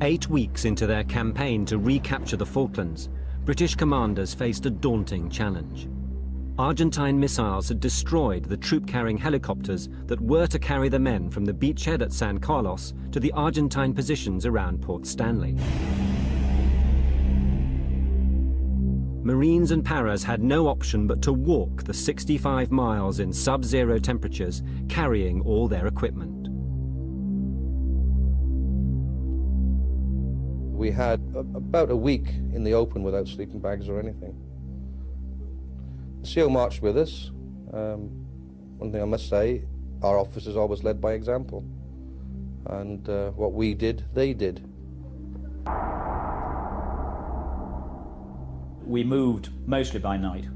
8 weeks into their campaign to recapture the Falklands, British commanders faced a daunting challenge. Argentine missiles had destroyed the troop-carrying helicopters that were to carry the men from the beachhead at San Carlos to the Argentine positions around Port Stanley. Marines and paras had no option but to walk the 65 miles in sub-zero temperatures, carrying all their equipment. We had about a week in the open without sleeping bags or anything. The SEAL marched with us. One thing I must say, our officers always led by example. And what we did, they did. We moved mostly by night.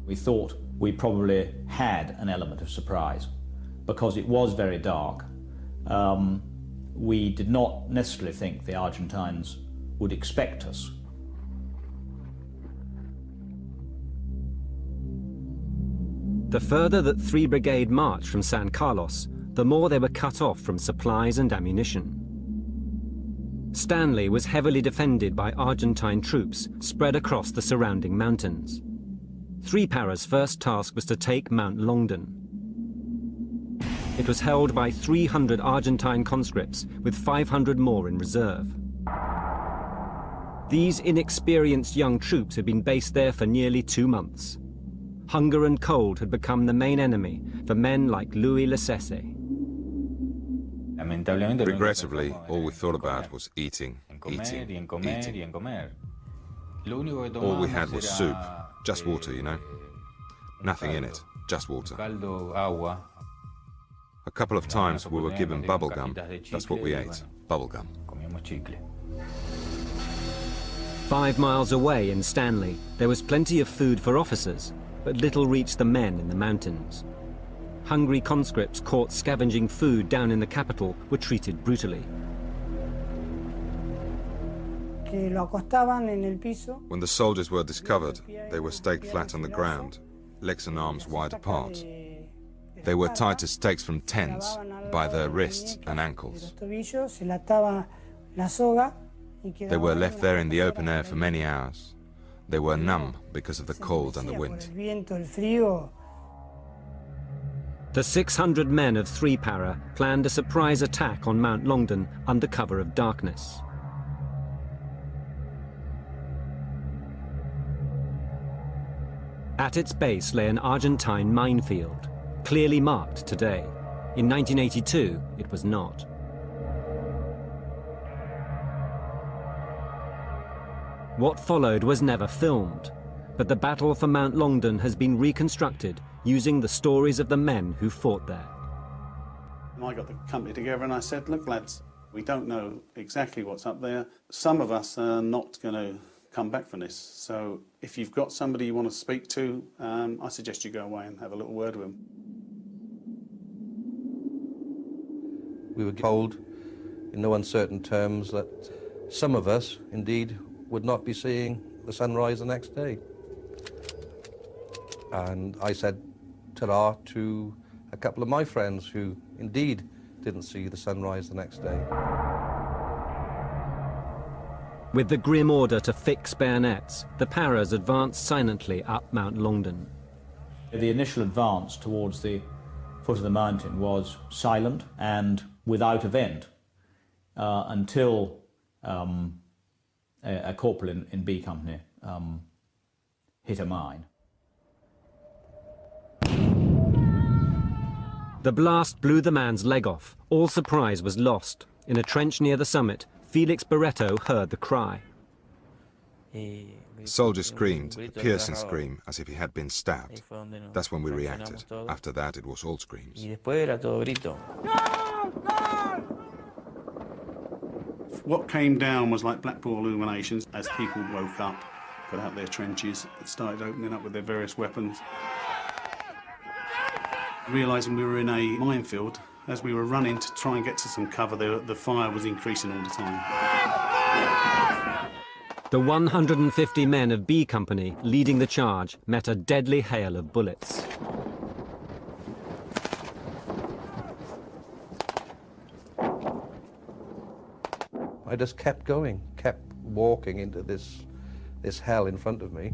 We thought we probably had an element of surprise because it was very dark. We did not necessarily think the Argentines would expect us. The further that 3 Brigade marched from San Carlos, the more they were cut off from supplies and ammunition. Stanley was heavily defended by Argentine troops spread across the surrounding mountains. 3 Para's first task was to take Mount Longdon. It was held by 300 Argentine conscripts with 500 more in reserve. These inexperienced young troops had been based there for nearly 2 months. Hunger and cold had become the main enemy for men like Louis Lecese. Regrettably, all we thought about was eating, eating, eating. All we had was soup, just water, you know. Nothing in it, just water. A couple of times we were given bubble gum. That's what we ate, bubble gum. 5 miles away in Stanley, there was plenty of food for officers, but little reached the men in the mountains. Hungry conscripts caught scavenging food down in the capital were treated brutally. When the soldiers were discovered, they were staked flat on the ground, legs and arms wide apart. They were tied to stakes from tents by their wrists and ankles. They were left there in the open air for many hours. They were numb because of the cold and the wind. The 600 men of 3 Para planned a surprise attack on Mount Longdon under cover of darkness. At its base lay an Argentine minefield, clearly marked today. In 1982, it was not. What followed was never filmed, but the battle for Mount Longdon has been reconstructed using the stories of the men who fought there. I got the company together and I said, look lads, we don't know exactly what's up there. Some of us are not going to come back from this. So if you've got somebody you want to speak to, I suggest you go away and have a little word with them. We were told in no uncertain terms that some of us, indeed, would not be seeing the sunrise the next day. And I said ta-ra to a couple of my friends who indeed didn't see the sunrise the next day. With the grim order to fix bayonets, the Paras advanced silently up Mount Longdon. The initial advance towards the foot of the mountain was silent and without event until a corporal in B Company hit a mine. The blast blew the man's leg off. All surprise was lost. In a trench near the summit, Felix Barreto heard the cry. The soldier screamed, a piercing scream, as if he had been stabbed. That's when we reacted. After that, it was all screams. What came down was like black ball illuminations as people woke up, got out their trenches, started opening up with their various weapons. Realising we were in a minefield, as we were running to try and get to some cover, the fire was increasing all the time. The 150 men of B Company leading the charge met a deadly hail of bullets. I just kept going, kept walking into this hell in front of me.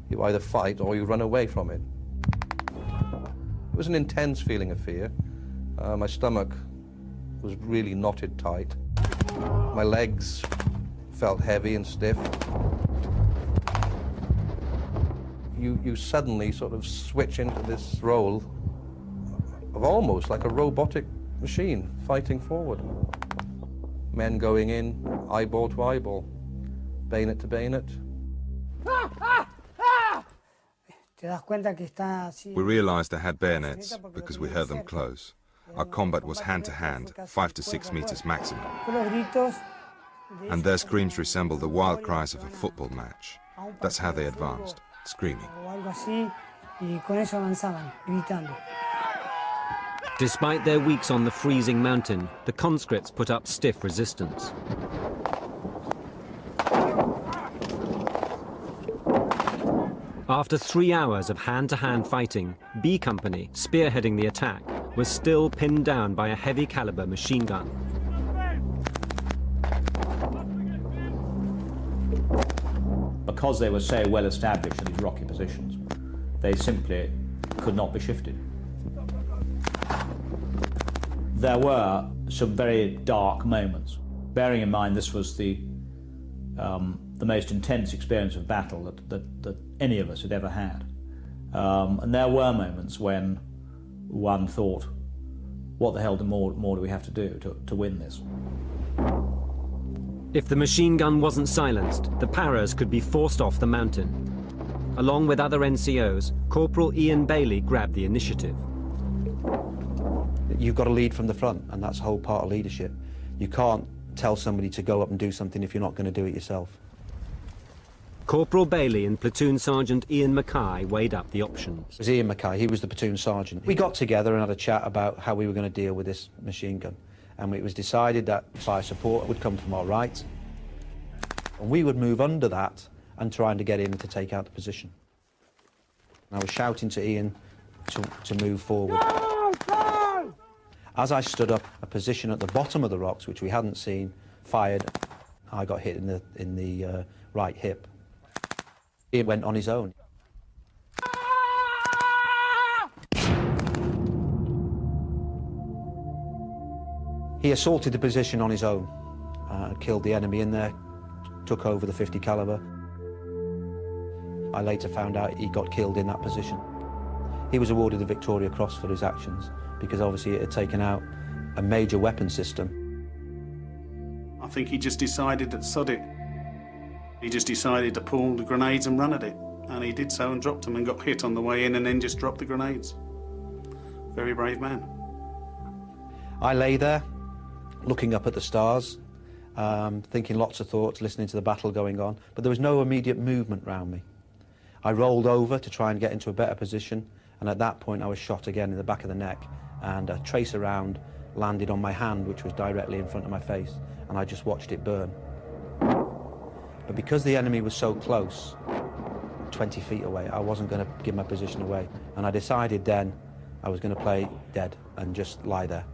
You either fight or you run away from it. It was an intense feeling of fear. My stomach was really knotted tight. My legs felt heavy and stiff. You suddenly sort of switch into this role of almost like a robotic machine fighting forward. Men going in, eyeball to eyeball, bayonet to bayonet. We realized they had bayonets because we heard them close. Our combat was hand-to-hand, 5 to 6 meters maximum. And their screams resembled the wild cries of a football match. That's how they advanced, screaming. Despite their weeks on the freezing mountain, the conscripts put up stiff resistance. After 3 hours of hand-to-hand fighting, B Company, spearheading the attack, was still pinned down by a heavy caliber machine gun. Because they were so well established in these rocky positions, they simply could not be shifted. There were some very dark moments. Bearing in mind this was the most intense experience of battle that any of us had ever had. And there were moments when one thought, what the hell more do we have to do to win this? If the machine gun wasn't silenced, the paras could be forced off the mountain. Along with other NCOs, Corporal Ian Bailey grabbed the initiative. You've got to lead from the front, and that's the whole part of leadership. You can't tell somebody to go up and do something if you're not going to do it yourself. Corporal Bailey and Platoon Sergeant Ian Mackay weighed up the options. It was Ian Mackay, he was the platoon sergeant. We got together and had a chat about how we were going to deal with this machine gun. And it was decided that fire support would come from our right, and we would move under that and trying to get in to take out the position. And I was shouting to Ian to move forward. As I stood up, a position at the bottom of the rocks, which we hadn't seen, fired. I got hit in the right hip. He went on his own. He assaulted the position on his own, killed the enemy in there, took over the 50 caliber. I later found out he got killed in that position. He was awarded the Victoria Cross for his actions because obviously it had taken out a major weapon system. I think he just decided that sod it. He just decided to pull the grenades and run at it. And he did so and dropped them and got hit on the way in and then just dropped the grenades. Very brave man. I lay there, looking up at the stars, thinking lots of thoughts, listening to the battle going on, but there was no immediate movement round me. I rolled over to try and get into a better position, and at that point I was shot again in the back of the neck, and a tracer round landed on my hand, which was directly in front of my face, and I just watched it burn. But because the enemy was so close, 20 feet away, I wasn't going to give my position away, and I decided then I was going to play dead and just lie there.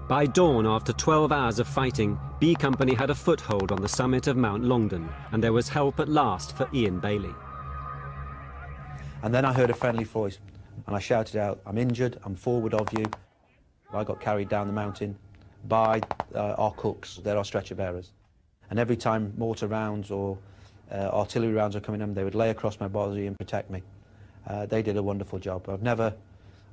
By dawn, after 12 hours of fighting, B Company had a foothold on the summit of Mount Longdon, and there was help at last for Ian Bailey. And then I heard a friendly voice, and I shouted out, "I'm injured, I'm forward of you." I got carried down the mountain by our cooks. They're our stretcher bearers. And every time mortar rounds or artillery rounds are coming in, they would lay across my body and protect me. They did a wonderful job. I've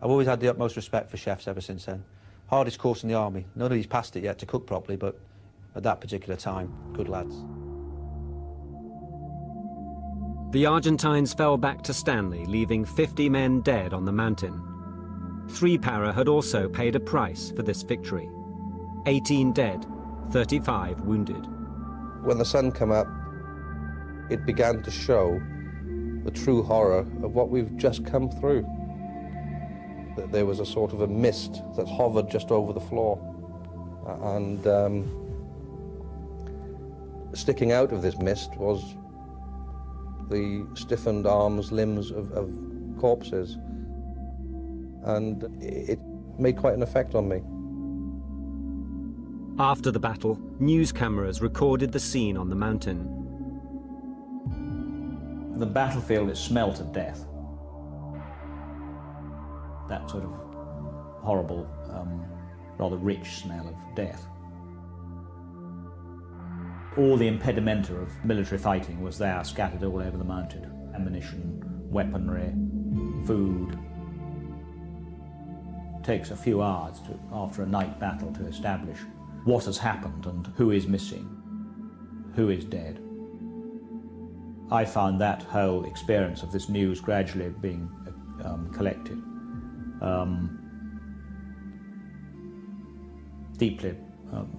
always had the utmost respect for chefs ever since then. Hardest course in the army. Nobody's passed it yet to cook properly, but at that particular time, good lads. The Argentines fell back to Stanley, leaving 50 men dead on the mountain. 3 para had also paid a price for this victory. 18 dead, 35 wounded. When the sun came up, it began to show the true horror of what we've just come through. That there was a sort of a mist that hovered just over the floor. And sticking out of this mist was the stiffened arms, limbs of corpses. And it made quite an effect on me. After the battle, news cameras recorded the scene on the mountain. The battlefield, it smelt of death. That sort of horrible, rather rich smell of death. All the impedimenta of military fighting was there, scattered all over the mountain. Ammunition, weaponry, food. It takes a few hours after a night battle to establish what has happened and who is missing, who is dead. I found that whole experience of this news gradually being collected deeply,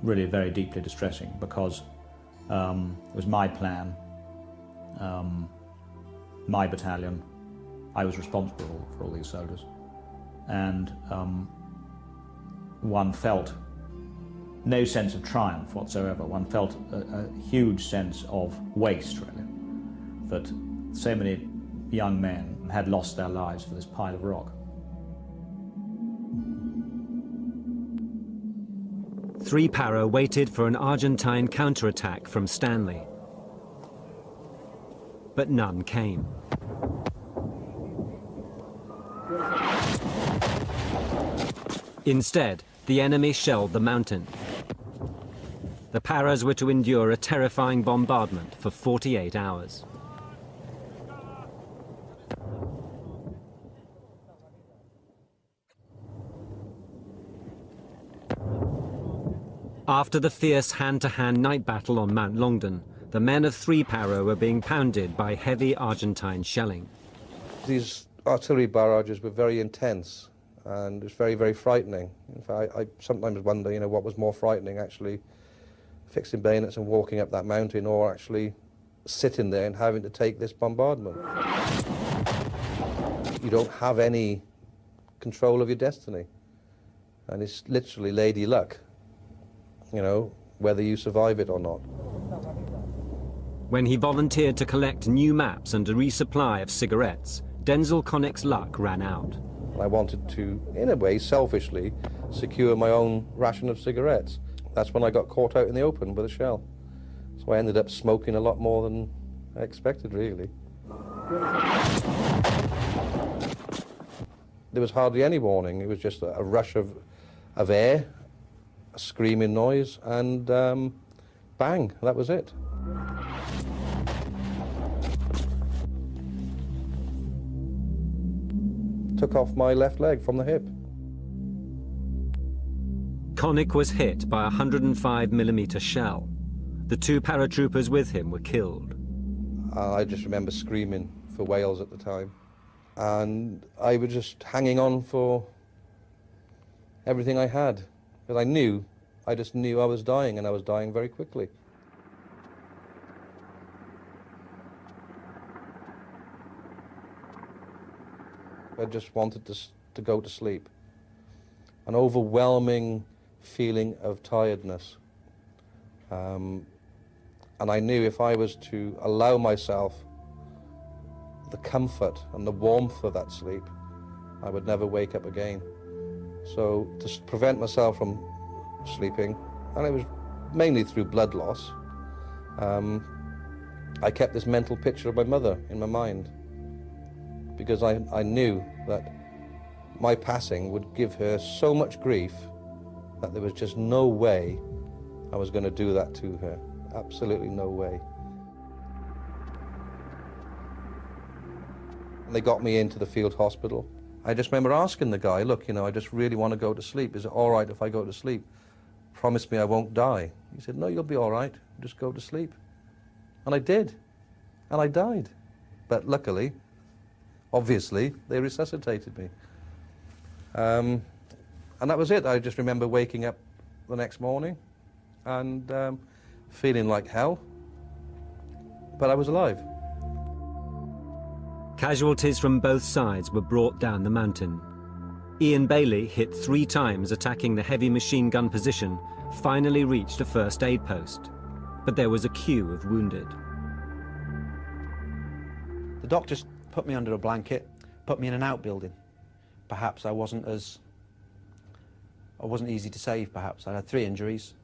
really very deeply distressing, because it was my plan, my battalion. I was responsible for all these soldiers, and one felt no sense of triumph whatsoever. One felt a huge sense of waste, really, that so many young men had lost their lives for this pile of rock. 3 Para waited for an Argentine counterattack from Stanley, but none came. Instead, the enemy shelled the mountain. The Paras were to endure a terrifying bombardment for 48 hours. After the fierce hand-to-hand night battle on Mount Longdon, the men of 3 Para were being pounded by heavy Argentine shelling. These artillery barrages were very intense, and it was very, very frightening. In fact, I sometimes wonder, you know, what was more frightening, actually fixing bayonets and walking up that mountain, or actually sitting there and having to take this bombardment. You don't have any control of your destiny, and it's literally lady luck, you know, whether you survive it or not. When he volunteered to collect new maps and a resupply of cigarettes, Denzel Connick's luck ran out. I wanted to, in a way, selfishly, secure my own ration of cigarettes. That's when I got caught out in the open with a shell. So I ended up smoking a lot more than I expected, really. There was hardly any warning. It was just a rush of air, a screaming noise, and bang, that was it. Took off my left leg from the hip. Connick was hit by a 105mm shell. The 2 paratroopers with him were killed. I just remember screaming for Wales at the time. And I was just hanging on for everything I had. Because I just knew I was dying, and I was dying very quickly. I just wanted to go to sleep. An overwhelming feeling of tiredness. And I knew if I was to allow myself the comfort and the warmth of that sleep, I would never wake up again. So to prevent myself from sleeping, and it was mainly through blood loss, I kept this mental picture of my mother in my mind, because I knew that my passing would give her so much grief that there was just no way I was going to do that to her. Absolutely no way. And they got me into the field hospital. I just remember asking the guy, look, you know, I just really want to go to sleep. Is it all right if I go to sleep? Promise me I won't die. He said, no, you'll be all right. Just go to sleep. And I did. And I died. But luckily, obviously, they resuscitated me. And that was it. I just remember waking up the next morning and feeling like hell. But I was alive. Casualties from both sides were brought down the mountain. Ian Bailey, hit 3 times attacking the heavy machine gun position, finally reached a first aid post. But there was a queue of wounded. The doctors put me under a blanket, put me in an outbuilding. Perhaps I wasn't as I wasn't easy to save, perhaps. I had 3 injuries,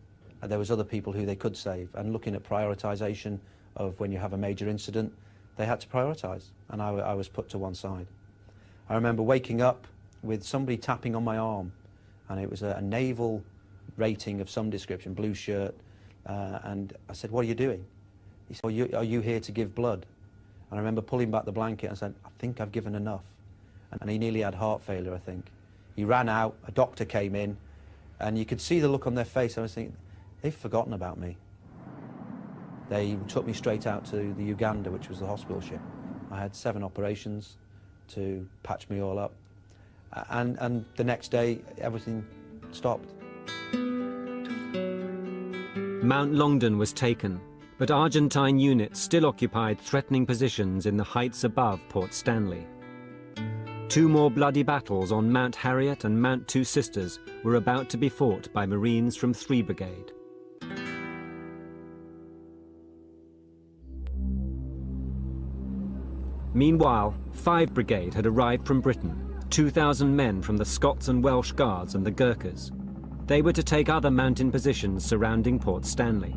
and there was other people who they could save. And looking at prioritisation of when you have a major incident, they had to prioritise, and I was put to one side. I remember waking up with somebody tapping on my arm, and it was a naval rating of some description, blue shirt, and I said, "What are you doing?" He said, "Are you here to give blood?" And I remember pulling back the blanket and said, "I think I've given enough." And he nearly had heart failure, I think. He ran out, a doctor came in, and you could see the look on their face. I was thinking, they've forgotten about me. They took me straight out to the Uganda, which was the hospital ship. I had 7 operations to patch me all up. And the next day, everything stopped. Mount Longdon was taken, but Argentine units still occupied threatening positions in the heights above Port Stanley. 2 more bloody battles on Mount Harriet and Mount Two Sisters were about to be fought by Marines from 3 Brigade. Meanwhile, 5 Brigade had arrived from Britain, 2,000 men from the Scots and Welsh Guards and the Gurkhas. They were to take other mountain positions surrounding Port Stanley.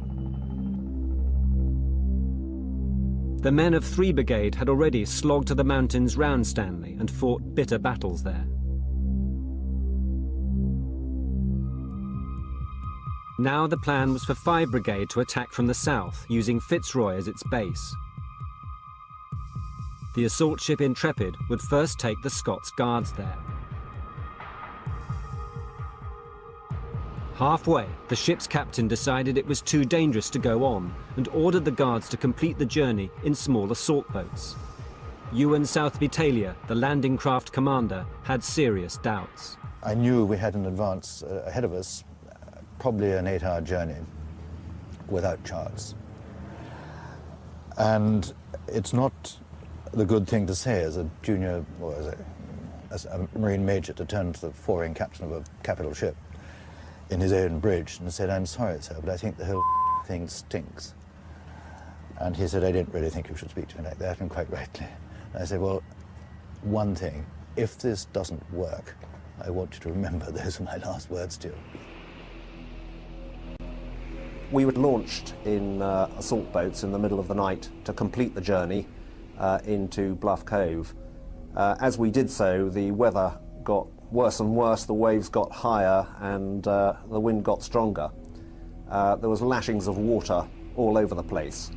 The men of 3 Brigade had already slogged to the mountains round Stanley and fought bitter battles there. Now the plan was for 5 Brigade to attack from the south, using Fitzroy as its base. The assault ship Intrepid would first take the Scots Guards there. Halfway, the ship's captain decided it was too dangerous to go on and ordered the guards to complete the journey in small assault boats. Ewan Southby Taylor, the landing craft commander, had serious doubts. I knew we had an advance ahead of us, probably an 8-hour journey without charts. And it's not the good thing to say as a junior, or as a Marine major, to turn to the forwarding captain of a capital ship in his own bridge and said, "I'm sorry, sir, but I think the whole thing stinks." And he said, "I didn't really think you should speak to me like that," and quite rightly. And I said, "Well, one thing, if this doesn't work, I want you to remember those are my last words to you." We were launched in assault boats in the middle of the night to complete the journey into Bluff Cove. As we did so, the weather got worse and worse, the waves got higher, and the wind got stronger. There was lashings of water all over the place.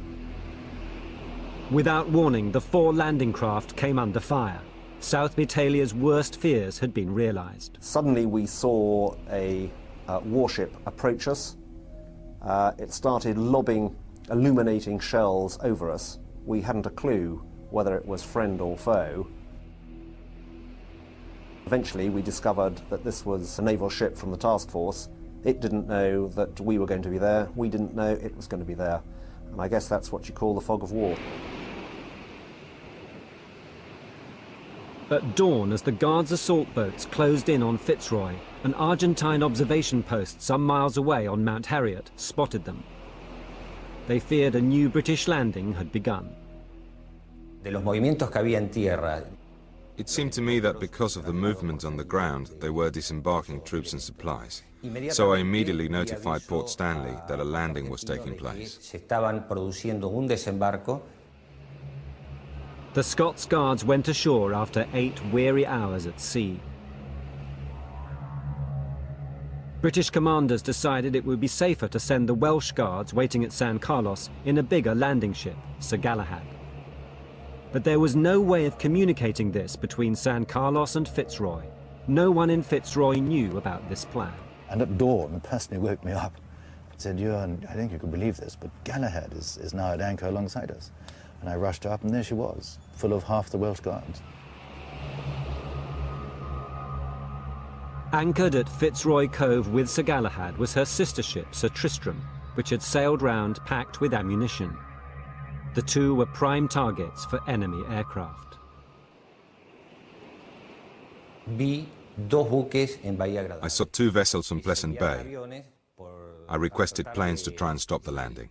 Without warning, the 4 landing craft came under fire. Southby Taylor's worst fears had been realised. Suddenly we saw a warship approach us. It started lobbing illuminating shells over us. We hadn't a clue whether it was friend or foe. Eventually we discovered that this was a naval ship from the task force. It didn't know that we were going to be there. We didn't know it was going to be there. And I guess that's what you call the fog of war. At dawn, as the Guards' assault boats closed in on Fitzroy, an Argentine observation post some miles away on Mount Harriet spotted them. They feared a new British landing had begun. It seemed to me that because of the movement on the ground, they were disembarking troops and supplies. So I immediately notified Port Stanley that a landing was taking place. The Scots Guards went ashore after 8 weary hours at sea. British commanders decided it would be safer to send the Welsh Guards waiting at San Carlos in a bigger landing ship, Sir Galahad. But there was no way of communicating this between San Carlos and Fitzroy. No one in Fitzroy knew about this plan. And at dawn, the person who woke me up said, "Ewan, I think you can believe this, but Galahad is now at anchor alongside us." And I rushed up, and there she was, full of half the Welsh Guards. Anchored at Fitzroy Cove with Sir Galahad was her sister ship, Sir Tristram, which had sailed round packed with ammunition. The 2 were prime targets for enemy aircraft. I saw 2 vessels from Pleasant Bay. I requested planes to try and stop the landing.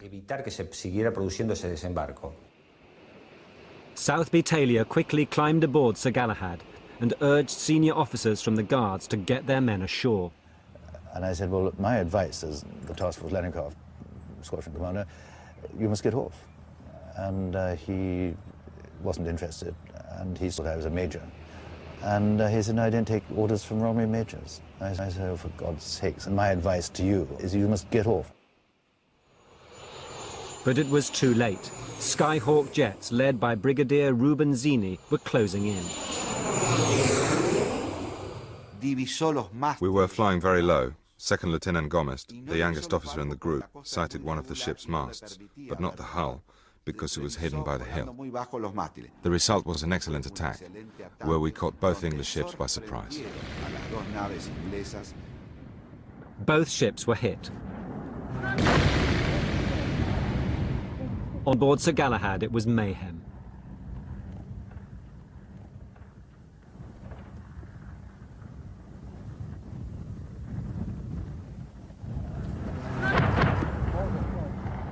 Southby Taylor quickly climbed aboard Sir Galahad and urged senior officers from the Guards to get their men ashore. And I said, well, my advice as the Task Force Landing Craft Squadron Commander, you must get off. And he wasn't interested, and he thought I was a major. And he said, no, I didn't take orders from Army majors. I said, oh, for God's sakes, and my advice to you is you must get off. But it was too late. Skyhawk jets, led by Brigadier Ruben Zini, were closing in. We were flying very low. Second Lieutenant Gomez, the youngest officer in the group, sighted one of the ship's masts, but not the hull, because it was hidden by the hill. The result was an excellent attack, where we caught both English ships by surprise. Both ships were hit. On board Sir Galahad, it was mayhem.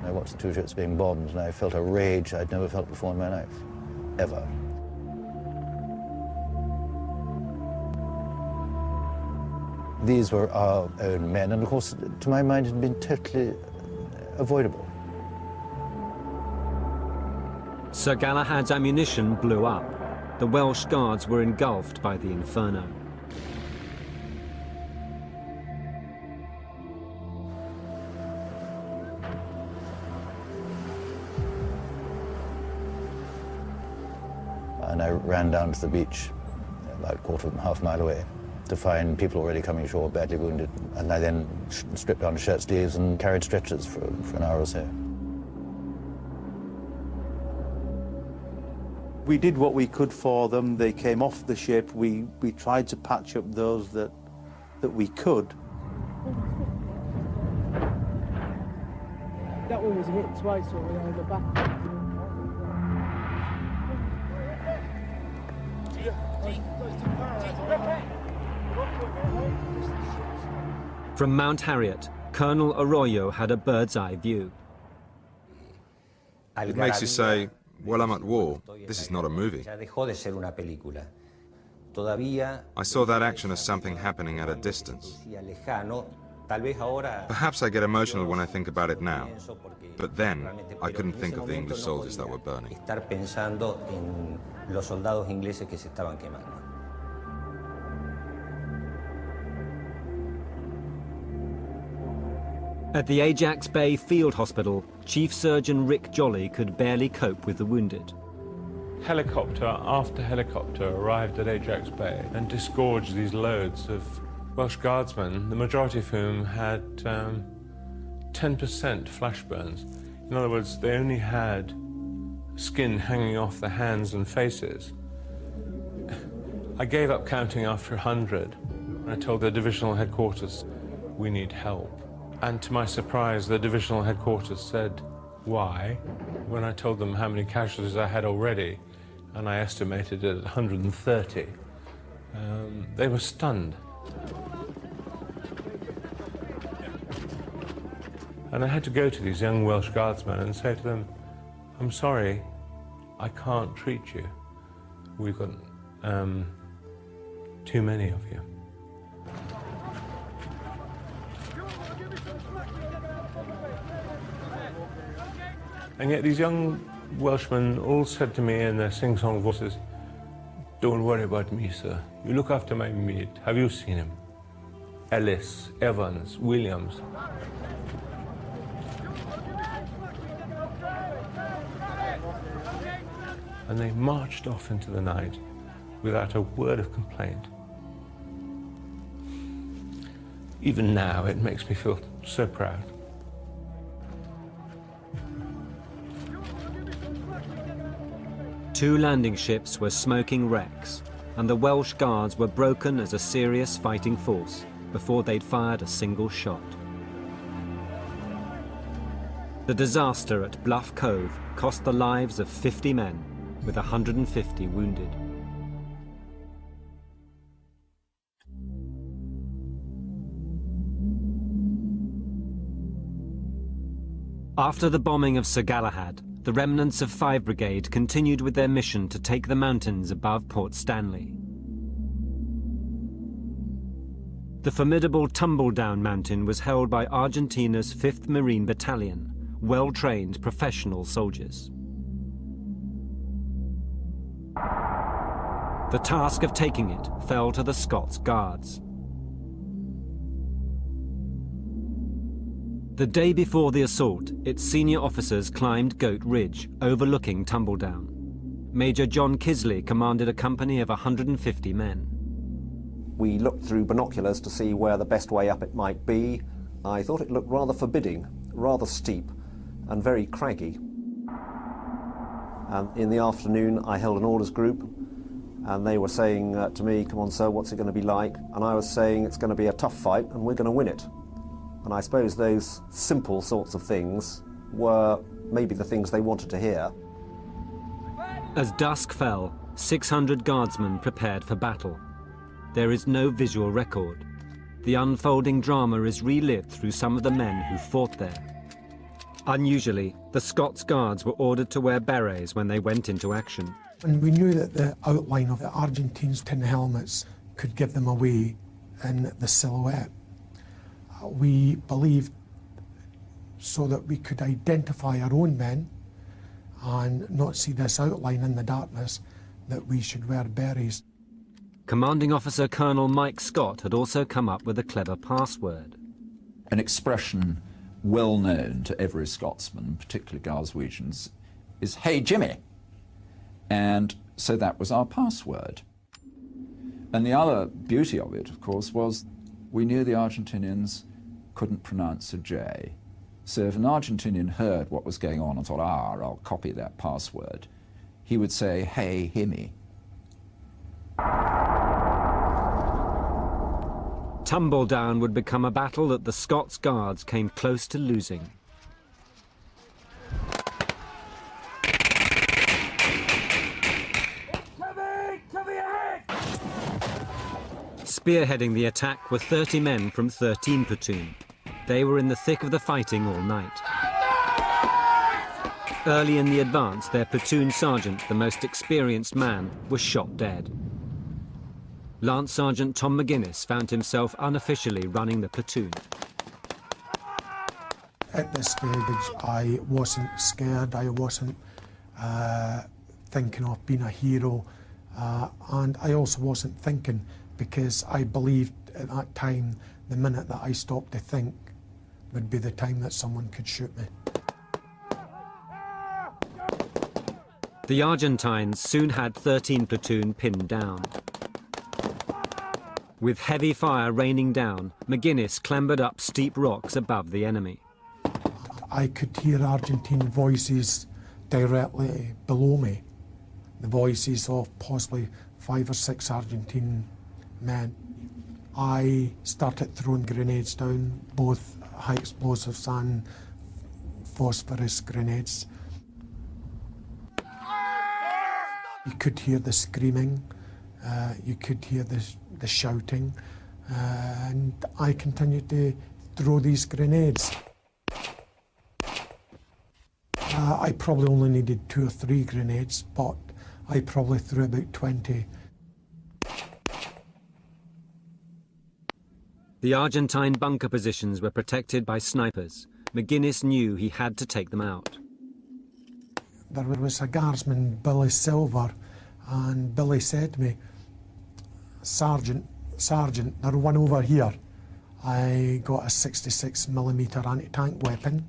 I watched the two ships being bombed, and I felt a rage I'd never felt before in my life, ever. These were our own men, and of course, to my mind, it had been totally avoidable. Sir Galahad's ammunition blew up. The Welsh Guards were engulfed by the inferno. And I ran down to the beach, about half a mile away, to find people already coming ashore, badly wounded. And I then stripped down to shirt sleeves and carried stretchers for an hour or so. We did what we could for them. They came off the ship. We tried to patch up those that we could. That one was hit twice on the back. From Mount Harriet, Colonel Arroyo had a bird's-eye view. It makes you say, well, I'm at war. This is not a movie. I saw that action as something happening at a distance. Perhaps I get emotional when I think about it now, but then I couldn't think of the English soldiers that were burning. At the Ajax Bay Field Hospital, Chief Surgeon Rick Jolly could barely cope with the wounded. Helicopter after helicopter arrived at Ajax Bay and disgorged these loads of Welsh Guardsmen, the majority of whom had 10% flash burns. In other words, they only had skin hanging off their hands and faces. I gave up counting after 100, and I told the divisional headquarters, we need help. And to my surprise, the divisional headquarters said, why? When I told them how many casualties I had already, and I estimated it at 130, they were stunned. And I had to go to these young Welsh Guardsmen and say to them, I'm sorry, I can't treat you. We've got too many of you. And yet these young Welshmen all said to me in their sing-song voices, don't worry about me, sir. You look after my mate. Have you seen him? Ellis, Evans, Williams. And they marched off into the night without a word of complaint. Even now, it makes me feel so proud. Two landing ships were smoking wrecks, and the Welsh Guards were broken as a serious fighting force before they'd fired a single shot. The disaster at Bluff Cove cost the lives of 50 men, with 150 wounded. After the bombing of Sir Galahad, the remnants of 5 Brigade continued with their mission to take the mountains above Port Stanley. The formidable Tumbledown mountain was held by Argentina's 5th Marine Battalion, well-trained professional soldiers. The task of taking it fell to the Scots Guards. The day before the assault, its senior officers climbed Goat Ridge, overlooking Tumbledown. Major John Kisley commanded a company of 150 men. We looked through binoculars to see where the best way up it might be. I thought it looked rather forbidding, rather steep, and very craggy. And in the afternoon, I held an orders group, and they were saying to me, "Come on, sir, what's it going to be like?" And I was saying, "It's going to be a tough fight, and we're going to win it." And I suppose those simple sorts of things were maybe the things they wanted to hear. As dusk fell, 600 guardsmen prepared for battle. There is no visual record. The unfolding drama is relived through some of the men who fought there. Unusually, the Scots Guards were ordered to wear berets when they went into action. And we knew that the outline of the Argentines' tin helmets could give them away in the silhouette. We believed, so that we could identify our own men and not see this outline in the darkness, that we should wear berets. Commanding Officer Colonel Mike Scott had also come up with a clever password. An expression well known to every Scotsman, particularly Glaswegians, is "Hey Jimmy!" And so that was our password. And the other beauty of it, of course, was we knew the Argentinians couldn't pronounce a J. So if an Argentinian heard what was going on and thought, I'll copy that password, he would say, "Hey, Himmy." Tumbledown would become a battle that the Scots Guards came close to losing. Spearheading the attack were 30 men from 13 Platoon. They were in the thick of the fighting all night. Early in the advance, their platoon sergeant, the most experienced man, was shot dead. Lance Sergeant Tom McGuinness found himself unofficially running the platoon. At this stage, I wasn't scared, I wasn't thinking of being a hero, and I also wasn't thinking, because I believed at that time, the minute that I stopped to think would be the time that someone could shoot me. The Argentines soon had 13 Platoon pinned down. With heavy fire raining down, McGuinness clambered up steep rocks above the enemy. I could hear Argentine voices directly below me, the voices of possibly 5 or 6 Argentine men. I started throwing grenades down, both high explosives and phosphorus grenades. You could hear the screaming, you could hear the shouting, and I continued to throw these grenades. I probably only needed 2 or 3 grenades, but I probably threw about 20. The Argentine bunker positions were protected by snipers. McGuinness knew he had to take them out. There was a guardsman, Billy Silver, and Billy said to me, Sergeant, there's one over here." I got a 66mm anti-tank weapon.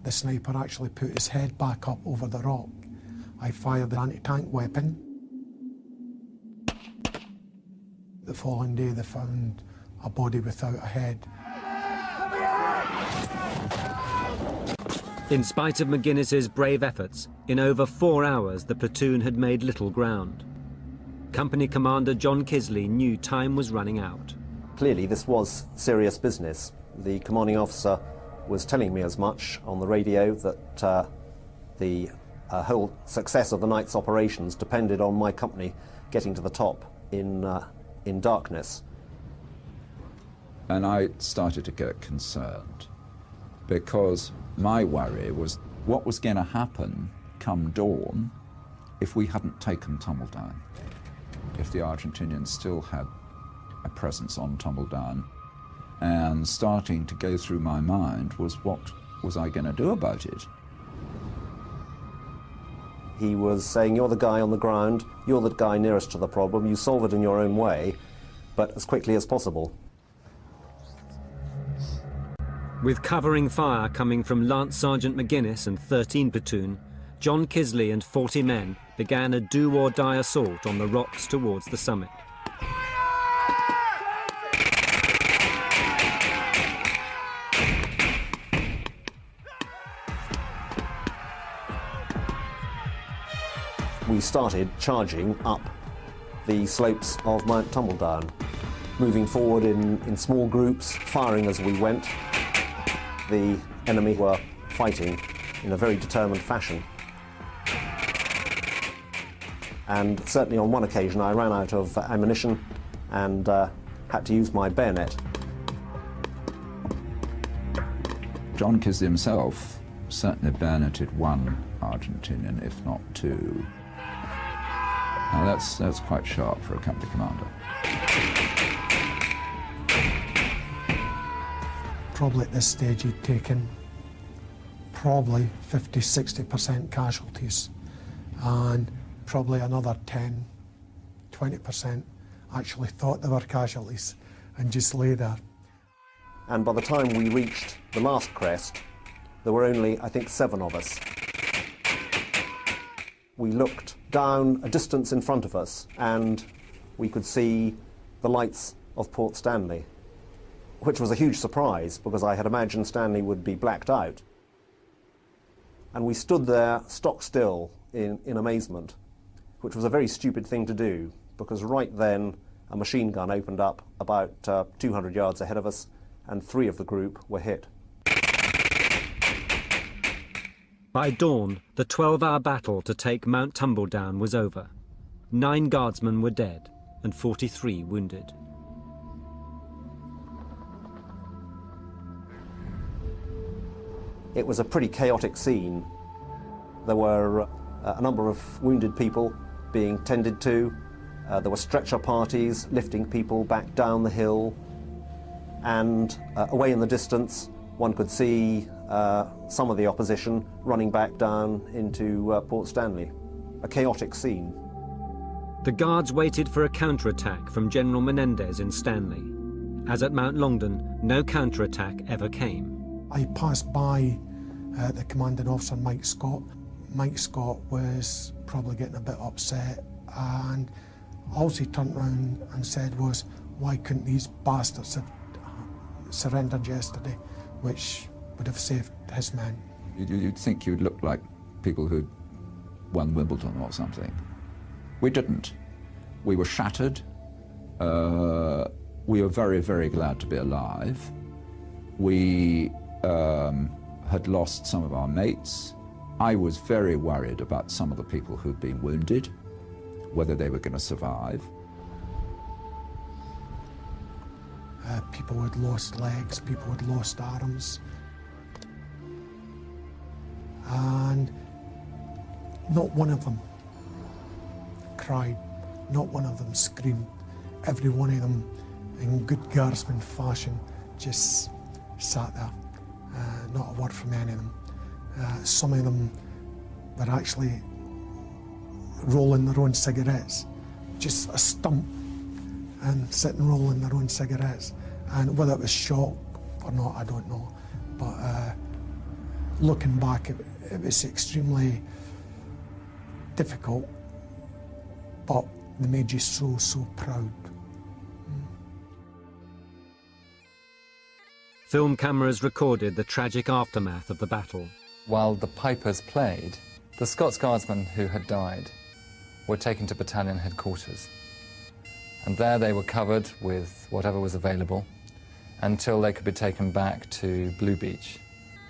The sniper actually put his head back up over the rock. I fired the anti-tank weapon. The following day they found a body without a head. In spite of McGuinness's brave efforts, in over 4 hours the platoon had made little ground. Company Commander John Kisley knew time was running out. Clearly this was serious business. The commanding officer was telling me as much on the radio, that the whole success of the night's operations depended on my company getting to the top in darkness. And I started to get concerned, because my worry was what was going to happen come dawn if we hadn't taken Tumbledown, if the Argentinians still had my presence on Tumbledown, and starting to go through my mind was, what was I going to do about it? He was saying, you're the guy on the ground, you're the guy nearest to the problem, you solve it in your own way, but as quickly as possible. With covering fire coming from Lance Sergeant McGuinness and 13 Platoon, John Kisley and 40 men began a do-or-die assault on the rocks towards the summit. We started charging up the slopes of Mount Tumbledown, moving forward in small groups, firing as we went. The enemy were fighting in a very determined fashion. And certainly on one occasion I ran out of ammunition and had to use my bayonet. John Kisley himself certainly bayoneted one Argentinian, if not two. Now that's quite sharp for a company commander. Probably at this stage he'd taken probably 50–60% casualties, and probably another 10–20% actually thought they were casualties and just lay there. And by the time we reached the last crest, there were only, I think, 7 of us. We looked down a distance in front of us and we could see the lights of Port Stanley, which was a huge surprise because I had imagined Stanley would be blacked out. And we stood there stock still in amazement, which was a very stupid thing to do because right then a machine gun opened up about 200 yards ahead of us and 3 of the group were hit. By dawn, the 12-hour battle to take Mount Tumbledown was over. 9 guardsmen were dead and 43 wounded. It was a pretty chaotic scene. There were a number of wounded people being tended to. There were stretcher parties lifting people back down the hill. And away in the distance, one could see some of the opposition running back down into Port Stanley. A chaotic scene. The guards waited for a counterattack from General Menendez in Stanley. As at Mount Longdon, no counterattack ever came. I passed by the commanding officer, Mike Scott. Mike Scott was probably getting a bit upset, and all he turned around and said was, why couldn't these bastards have surrendered yesterday, which would have saved his men. You'd think you'd look like people who'd won Wimbledon or something. We didn't. We were shattered. We were very, very glad to be alive. We had lost some of our mates. I was very worried about some of the people who'd been wounded, whether they were going to survive. People had lost legs, people had lost arms. And not one of them cried, not one of them screamed. Every one of them, in good guardsman fashion, just sat there. Not a word from any of them. Some of them were actually rolling their own cigarettes, just a stump, and sitting rolling their own cigarettes. And whether it was shock or not, I don't know. But looking back, it was extremely difficult, but they made you so, so proud. Film cameras recorded the tragic aftermath of the battle. While the pipers played, the Scots Guardsmen who had died were taken to battalion headquarters. And there they were covered with whatever was available until they could be taken back to Blue Beach,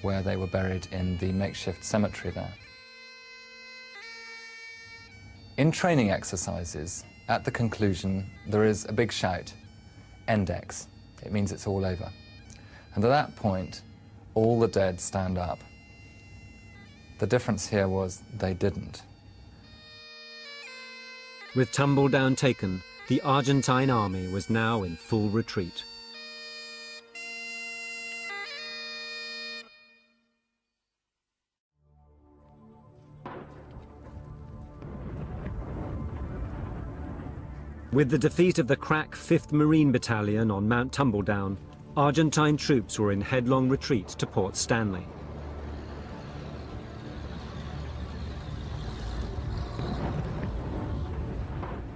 where they were buried in the makeshift cemetery there. In training exercises, at the conclusion, there is a big shout, "Endex." It means it's all over. And at that point, all the dead stand up. The difference here was they didn't. With Tumbledown taken, the Argentine army was now in full retreat. With the defeat of the crack 5th Marine Battalion on Mount Tumbledown, Argentine troops were in headlong retreat to Port Stanley.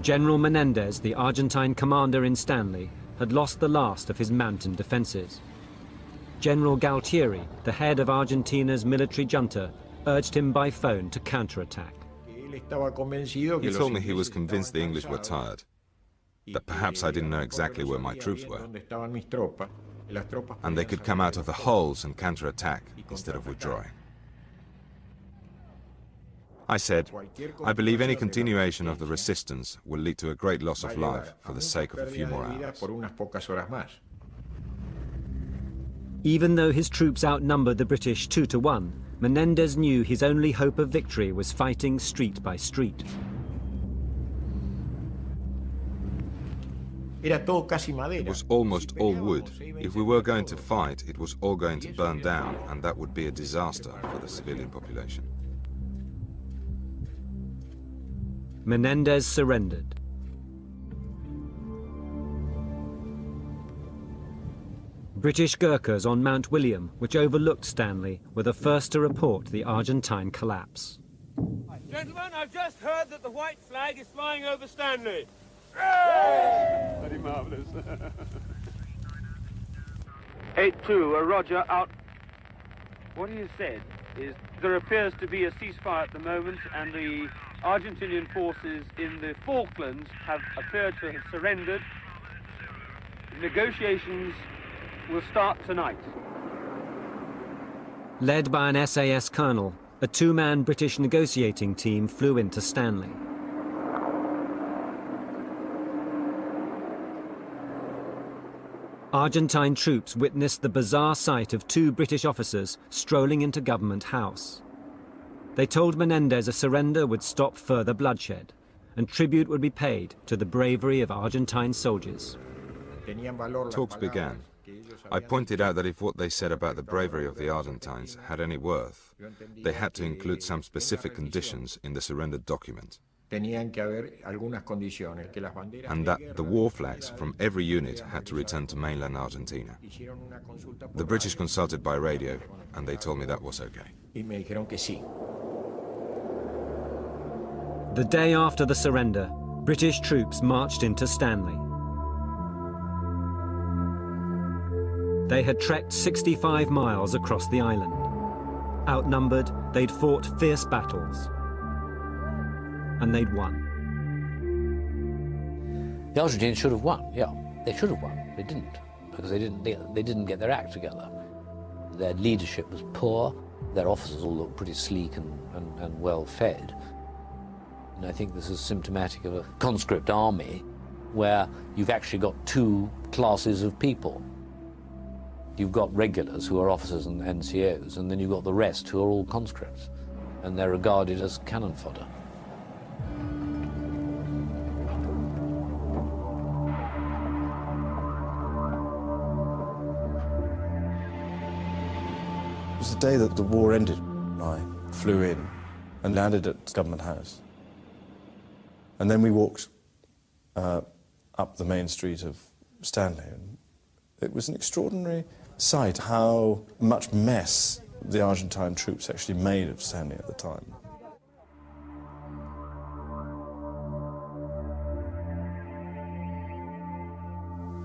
General Menendez, the Argentine commander in Stanley, had lost the last of his mountain defences. General Galtieri, the head of Argentina's military junta, urged him by phone to counterattack. He told me he was convinced the English were tired, that perhaps I didn't know exactly where my troops were, and they could come out of the holes and counterattack instead of withdrawing. I said, I believe any continuation of the resistance will lead to a great loss of life for the sake of a few more hours. Even though his troops outnumbered the British 2-1, Menendez knew his only hope of victory was fighting street by street. It was almost all wood. If we were going to fight, it was all going to burn down, and that would be a disaster for the civilian population. Menendez surrendered. British Gurkhas on Mount William, which overlooked Stanley, were the first to report the Argentine collapse. Gentlemen, I've just heard that the white flag is flying over Stanley. Very marvellous. 8-2, Roger, out. What he has said is there appears to be a ceasefire at the moment, and the Argentinian forces in the Falklands have appeared to have surrendered. Negotiations will start tonight. Led by an SAS colonel, a two-man British negotiating team flew into Stanley. Argentine troops witnessed the bizarre sight of two British officers strolling into Government House. They told Menendez a surrender would stop further bloodshed, and tribute would be paid to the bravery of Argentine soldiers. Talks began. I pointed out that if what they said about the bravery of the Argentines had any worth, they had to include some specific conditions in the surrender document, and that the war flags from every unit had to return to mainland Argentina. The British consulted by radio, and they told me that was okay. The day after the surrender, British troops marched into Stanley. They had trekked 65 miles across the island. Outnumbered, they'd fought fierce battles. And they'd won. The Argentines should have won, yeah. They should have won. They didn't, because they didn't get their act together. Their leadership was poor. Their officers all looked pretty sleek and well-fed. And I think this is symptomatic of a conscript army where you've actually got two classes of people. You've got regulars who are officers and NCOs, and then you've got the rest who are all conscripts, and they're regarded as cannon fodder. It was the day that the war ended. I flew in and landed at Government House. And then we walked up the main street of Stanley. And it was an extraordinary sight how much mess the Argentine troops actually made of Stanley at the time.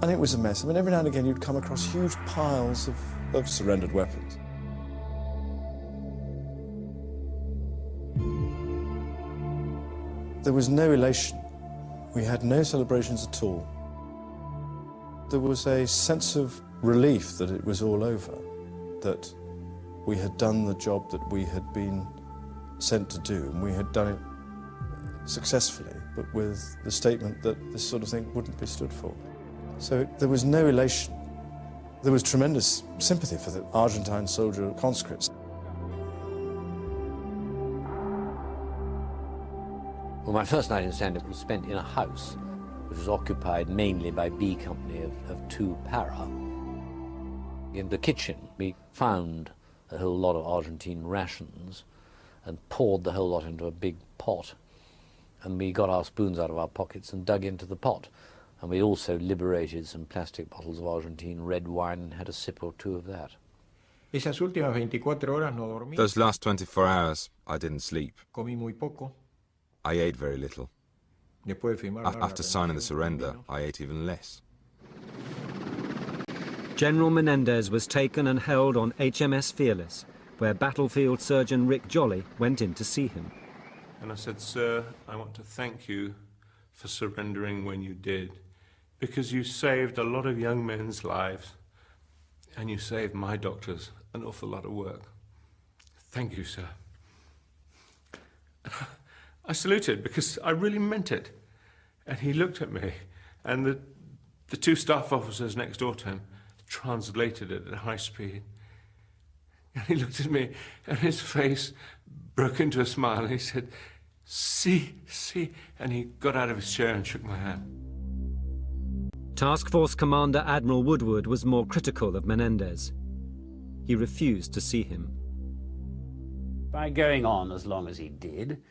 And it was a mess. I mean, every now and again you'd come across huge piles of surrendered weapons. There was no elation. We had no celebrations at all. There was a sense of relief that it was all over, that we had done the job that we had been sent to do, and we had done it successfully, but with the statement that this sort of thing wouldn't be stood for. So there was no elation. There was tremendous sympathy for the Argentine soldier conscripts. Well, my first night in Stanley was spent in a house which was occupied mainly by B Company of 2 para. In the kitchen, we found a whole lot of Argentine rations and poured the whole lot into a big pot. And we got our spoons out of our pockets and dug into the pot. And we also liberated some plastic bottles of Argentine red wine and had a sip or 2 of that. Those last 24 hours, I didn't sleep. I ate very little. After signing the surrender, I ate even less. General Menendez was taken and held on HMS Fearless, where battlefield surgeon Rick Jolly went in to see him. And I said, "Sir, I want to thank you for surrendering when you did, because you saved a lot of young men's lives, and you saved my doctors an awful lot of work. Thank you, sir." I saluted because I really meant it. And he looked at me, and the 2 staff officers next door to him translated it at high speed. And he looked at me, and his face broke into a smile, and he said, "See, see," and he got out of his chair and shook my hand. Task Force Commander Admiral Woodward was more critical of Menendez. He refused to see him. By going on as long as he did,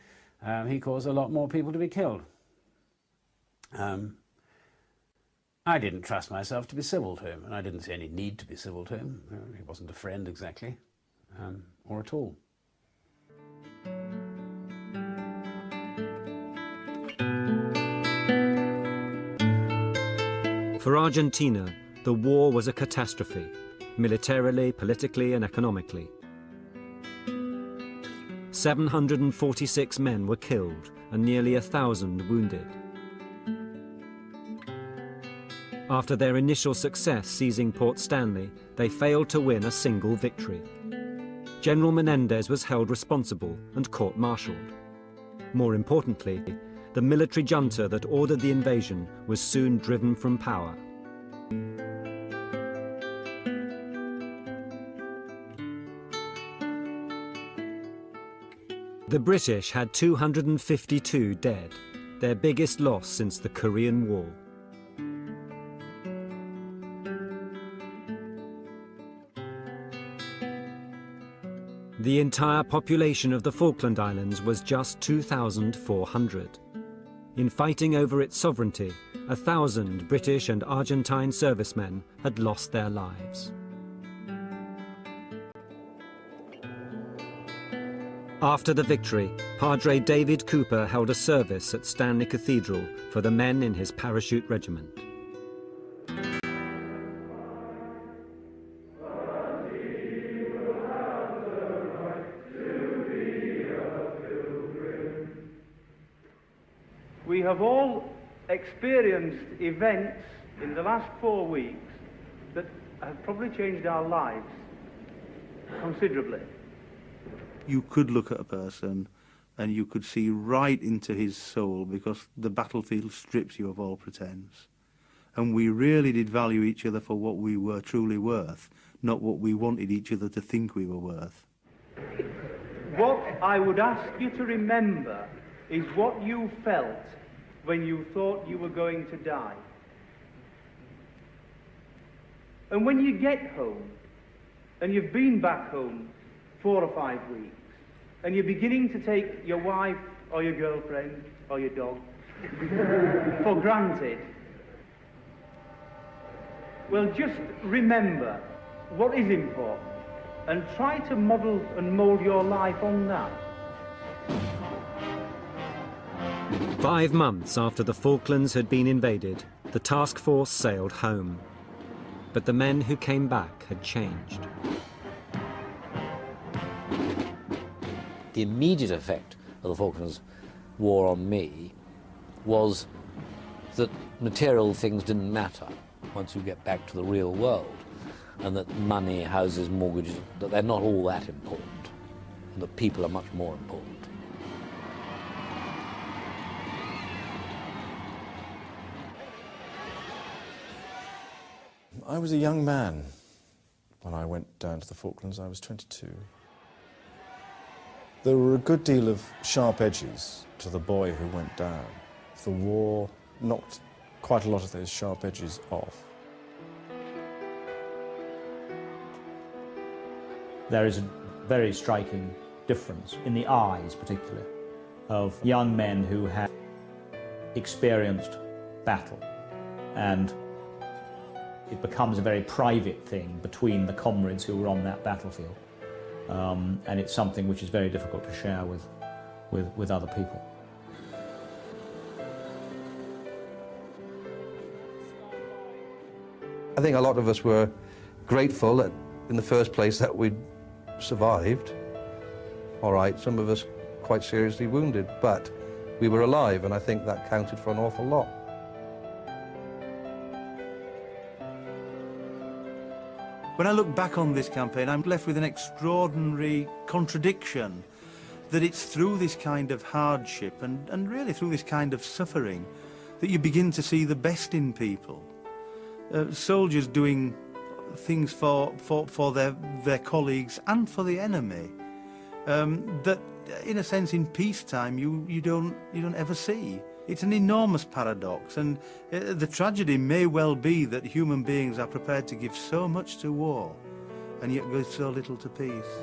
he caused a lot more people to be killed. I didn't trust myself to be civil to him, and I didn't see any need to be civil to him. He wasn't a friend exactly, or at all. For Argentina, the war was a catastrophe, militarily, politically, and economically. 746 men were killed and nearly 1,000 wounded. After their initial success seizing Port Stanley, they failed to win a single victory. General Menendez was held responsible and court-martialed. More importantly, the military junta that ordered the invasion was soon driven from power. The British had 252 dead, their biggest loss since the Korean War. The entire population of the Falkland Islands was just 2,400. In fighting over its sovereignty, 1,000 British and Argentine servicemen had lost their lives. After the victory, Padre David Cooper held a service at Stanley Cathedral for the men in his parachute regiment. We have all experienced events in the last 4 weeks that have probably changed our lives considerably. You could look at a person and you could see right into his soul, because the battlefield strips you of all pretense. And we really did value each other for what we were truly worth, not what we wanted each other to think we were worth. What I would ask you to remember is what you felt when you thought you were going to die. And when you get home, and you've been back home 4 or 5 weeks, and you're beginning to take your wife or your girlfriend or your dog for granted, well, just remember what is important and try to model and mould your life on that. 5 months after the Falklands had been invaded, the task force sailed home. But the men who came back had changed. The immediate effect of the Falklands War on me was that material things didn't matter once you get back to the real world, and that money, houses, mortgages, that they're not all that important, and that people are much more important. I was a young man when I went down to the Falklands. I was 22. There were a good deal of sharp edges to the boy who went down. The war knocked quite a lot of those sharp edges off. There is a very striking difference in the eyes, particularly, of young men who have experienced battle, and it becomes a very private thing between the comrades who were on that battlefield, and it's something which is very difficult to share with other people. I think a lot of us were grateful that, in the first place, that we'd survived. All right, some of us quite seriously wounded, but we were alive, and I think that counted for an awful lot. When I look back on this campaign, I'm left with an extraordinary contradiction, that it's through this kind of hardship and really through this kind of suffering that you begin to see the best in people. Soldiers doing things for their colleagues and for the enemy that, in a sense, in peacetime you don't ever see. It's an enormous paradox, and the tragedy may well be that human beings are prepared to give so much to war and yet give so little to peace.